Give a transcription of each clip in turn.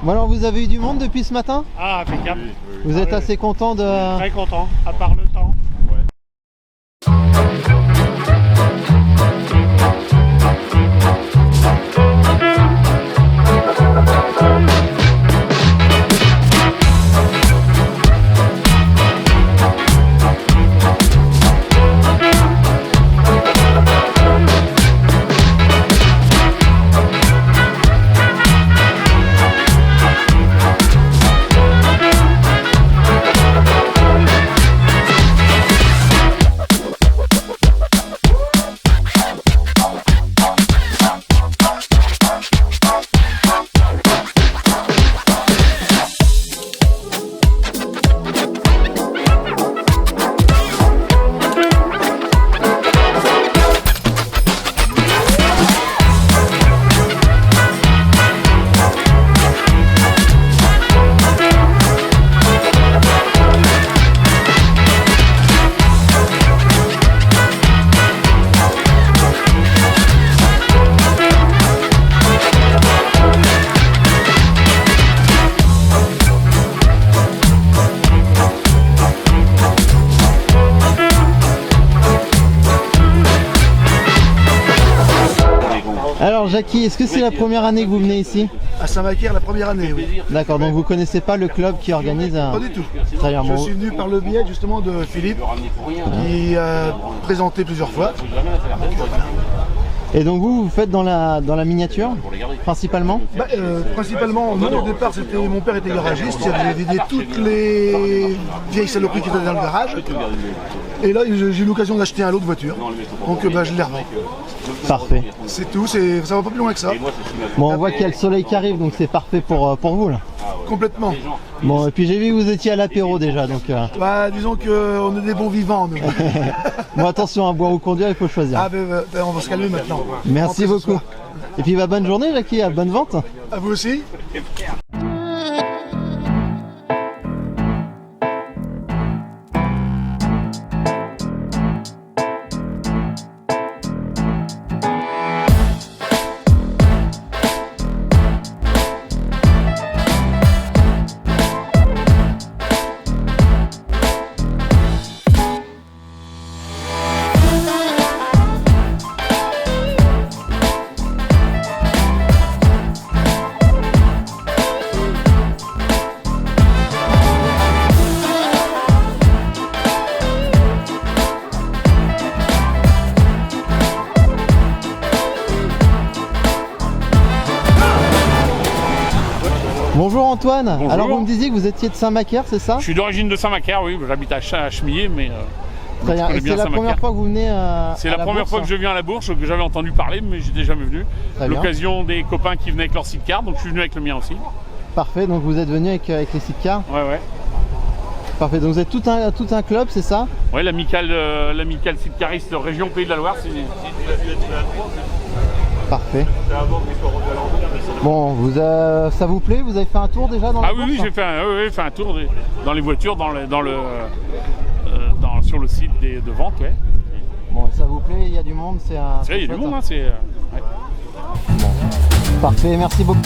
Bon alors vous avez eu du monde depuis ce matin? Ah, impeccable. Vous êtes assez content de... Très content, à part le temps. Alors Jackie, est-ce que c'est la première année que vous venez ici? À Saint-Macaire, la première année, oui. D'accord, donc vous connaissez pas le club qui organise un... Pas du tout. Très bien, Je bon. suis venu par le biais justement de Philippe, qui a présenté plusieurs fois. Et donc vous faites dans la miniature, principalement? Principalement, non, au départ, mon père était garagiste, il avait vidé toutes les vieilles saloperies qui étaient dans le garage. Et là, j'ai eu l'occasion d'acheter un lot de voitures, donc je l'ai revendu. Parfait. C'est tout, ça va pas plus loin que ça. Bon, on voit qu'il y a le soleil qui arrive, donc c'est parfait pour vous là. Complètement. Bon, et puis j'ai vu que vous étiez à l'apéro déjà, donc... Disons qu'on est des bons vivants, nous. Bon, attention, à boire ou conduire, il faut choisir. Ah, on va se calmer maintenant. Merci beaucoup. Et puis bonne journée Jackie, bonne vente. À vous aussi. Bonjour Antoine. Bonjour. Alors vous me disiez que vous étiez de Saint-Macaire, c'est ça? Je suis d'origine de Saint-Macaire, oui, j'habite à Chemillé, mais Très bien. Et c'est la première fois que vous venez à C'est la première fois que je viens à la Bourse, que j'avais entendu parler, mais j'étais jamais venu. L'occasion des copains qui venaient avec leur sidecar, donc je suis venu avec le mien aussi. Parfait, donc vous êtes venu avec les sidecars? Ouais. parfait. Donc vous êtes tout un club, c'est ça? Oui, l'amicale sidecariste région Pays de la Loire. Parfait. Bon, ça vous plaît? Vous avez fait un tour déjà dans la course? Oui, j'ai fait un tour dans les voitures, sur le site de vente. Ouais. Bon, ça vous plaît? Il y a du monde? Il y a du monde, hein, ouais. Bon. Parfait, merci beaucoup.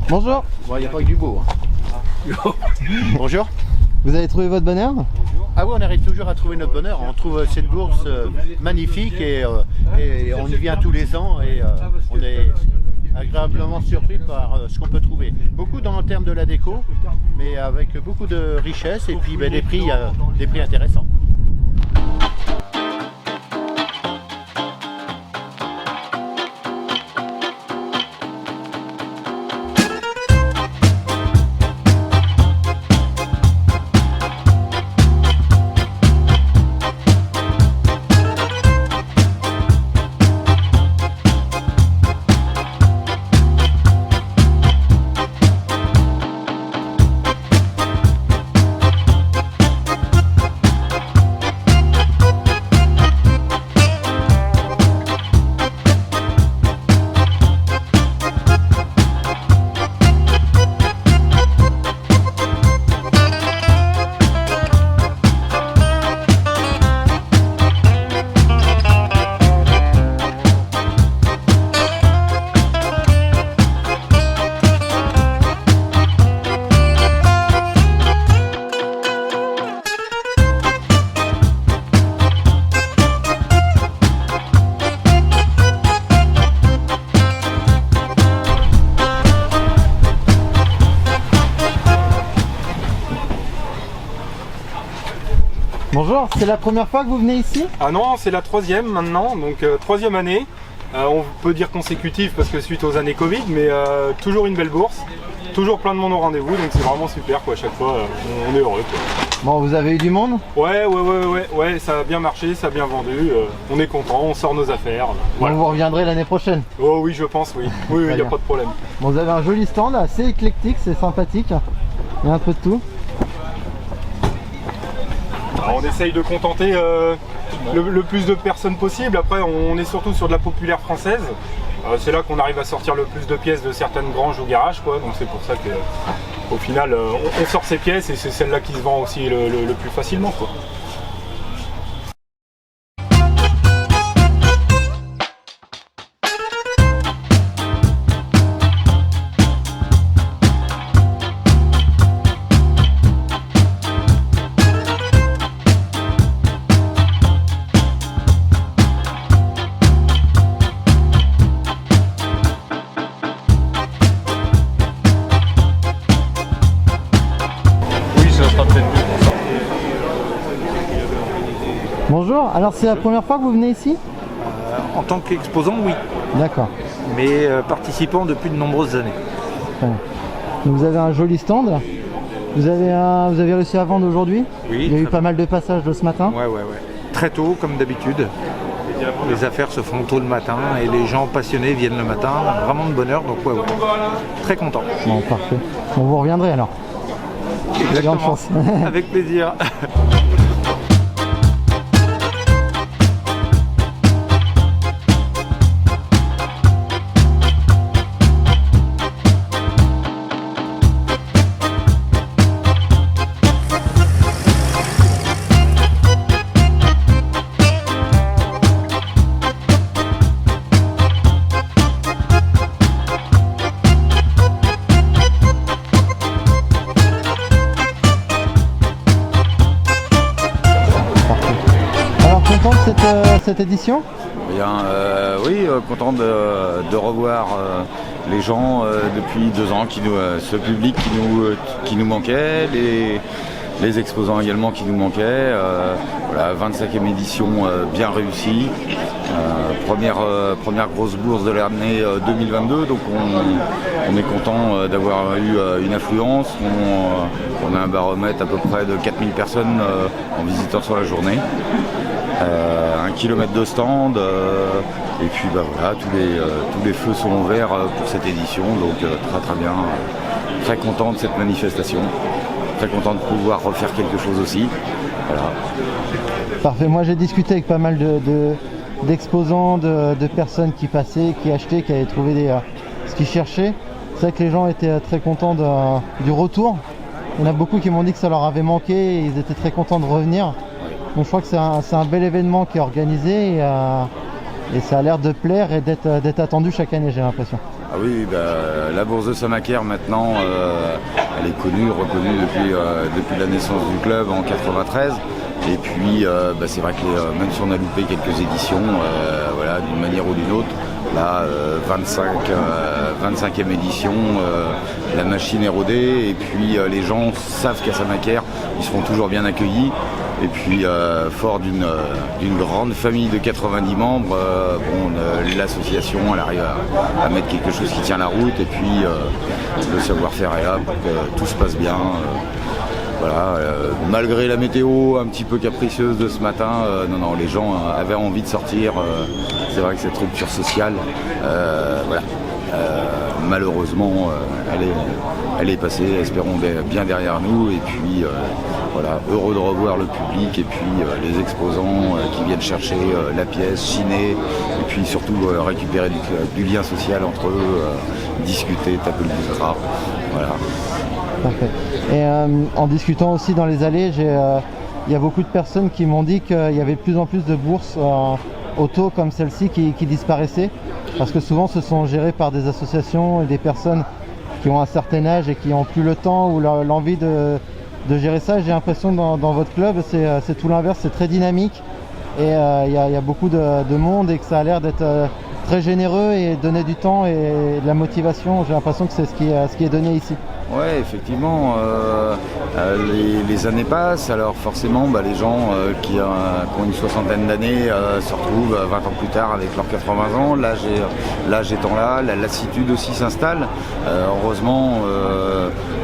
Bonjour. Il n'y a pas que du beau. Hein. Bonjour. Vous avez trouvé votre bonheur? Ah oui, on arrive toujours à trouver notre bonheur. On trouve cette bourse magnifique et on y vient tous les ans et on est agréablement surpris par ce qu'on peut trouver. Beaucoup dans le terme de la déco, mais avec beaucoup de richesse et puis des prix intéressants. Bonjour, c'est la première fois que vous venez ici? Ah non, c'est la troisième maintenant, donc troisième année. On peut dire consécutive parce que suite aux années Covid, mais toujours une belle bourse, toujours plein de monde au rendez-vous, donc c'est vraiment super quoi. À chaque fois, on est heureux quoi. Bon, vous avez eu du monde? Ouais, ça a bien marché, ça a bien vendu. On est content, on sort nos affaires. Voilà. Bon, vous reviendrez l'année prochaine? Oh oui, je pense, oui. Oui, il n'y a pas de problème. Bon, vous avez un joli stand, assez éclectique, c'est sympathique. Il y a un peu de tout. Alors, on essaye de contenter le plus de personnes possible. Après, on est surtout sur de la populaire française. C'est là qu'on arrive à sortir le plus de pièces de certaines granges ou garages, quoi. Donc c'est pour ça que, au final, on sort ces pièces et c'est celle-là qui se vend aussi le plus facilement, quoi. Bonjour, alors c'est la première fois que vous venez ici? En tant qu'exposant, oui. D'accord. Mais participant depuis de nombreuses années. Très bien. Donc vous avez un joli stand. Vous avez réussi à vendre aujourd'hui? Oui. Il y a eu pas mal de passages de ce matin? Ouais. Très tôt, comme d'habitude. Les affaires se font tôt le matin et les gens passionnés viennent le matin. Vraiment de bonne heure, donc ouais. Très content. Bon, parfait. Bon, vous reviendrez alors. Exactement. Grande chance. Avec plaisir. Content de cette édition? Oui, content de revoir les gens depuis 2 ans, ce public qui nous manquait, les exposants également qui nous manquaient. Voilà, 25e édition bien réussie. Première grosse bourse de l'année 2022, donc on est content d'avoir eu une affluence. On a un baromètre à peu près de 4000 personnes en visiteurs sur la journée. 1 kilomètre de stand, et puis voilà, tous les feux sont ouverts pour cette édition, donc très bien, très content de cette manifestation, très content de pouvoir refaire quelque chose aussi. Voilà. Parfait, moi j'ai discuté avec pas mal d'exposants, de personnes qui passaient, qui achetaient, qui avaient trouvé ce qu'ils cherchaient. C'est vrai que les gens étaient très contents du retour. Il y en a beaucoup qui m'ont dit que ça leur avait manqué et ils étaient très contents de revenir. Donc je crois que c'est un bel événement qui est organisé et ça a l'air de plaire et d'être attendu chaque année, j'ai l'impression. Ah oui, la bourse de Samaker maintenant, elle est connue, reconnue depuis la naissance du club en 93. Et puis c'est vrai que même si on a loupé quelques éditions, voilà, d'une manière ou d'une autre, là 25e édition, la machine est rodée et puis les gens savent qu'à Samaker, ils seront toujours bien accueillis. Et puis fort d'une grande famille de 90 membres, l'association elle arrive à mettre quelque chose qui tient la route et puis le savoir-faire est là pour que tout se passe bien. Voilà, malgré la météo un petit peu capricieuse de ce matin, les gens avaient envie de sortir. C'est vrai que cette rupture sociale, malheureusement, elle est passée, espérons bien derrière nous. Et puis voilà, heureux de revoir le public et puis les exposants qui viennent chercher la pièce, chiner, et puis surtout récupérer du lien social entre eux, discuter, taper le bistrat. Voilà. Parfait. Et en discutant aussi dans les allées, il y a beaucoup de personnes qui m'ont dit qu'il y avait de plus en plus de bourses auto comme celle-ci qui disparaissaient, parce que souvent ce sont gérés par des associations et des personnes qui ont un certain âge et qui n'ont plus le temps ou l'envie de gérer ça. J'ai l'impression que dans votre club c'est tout l'inverse, c'est très dynamique et il y a beaucoup de monde et que ça a l'air d'être très généreux et donner du temps et de la motivation. J'ai l'impression que c'est ce qui est donné ici. Ouais, effectivement, les années passent, alors forcément les gens qui ont une soixantaine d'années se retrouvent 20 ans plus tard avec leurs 80 ans, l'âge étant là, la lassitude aussi s'installe. Heureusement,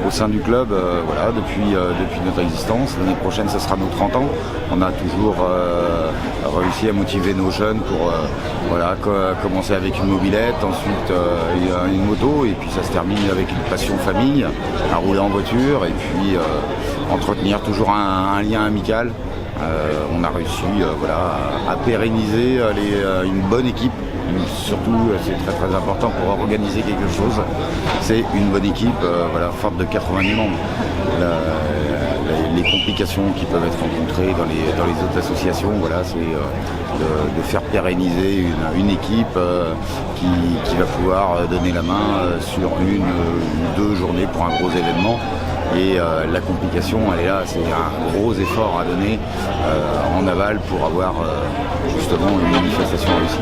au sein du club, depuis notre existence, l'année prochaine ça sera nos 30 ans, on a toujours réussi à motiver nos jeunes pour commencer avec une mobilette, ensuite une moto, et puis ça se termine avec une passion famille, à rouler en voiture, et puis entretenir toujours un lien amical. On a réussi à pérenniser une bonne équipe. Surtout, c'est très très important pour organiser quelque chose. C'est une bonne équipe, forte de 90 membres. Les complications qui peuvent être rencontrées dans les autres associations, c'est de faire pérenniser une équipe qui va pouvoir donner la main sur une ou 2 journées pour un gros événement. Et la complication, elle est là, c'est un gros effort à donner en aval pour avoir justement une manifestation réussie.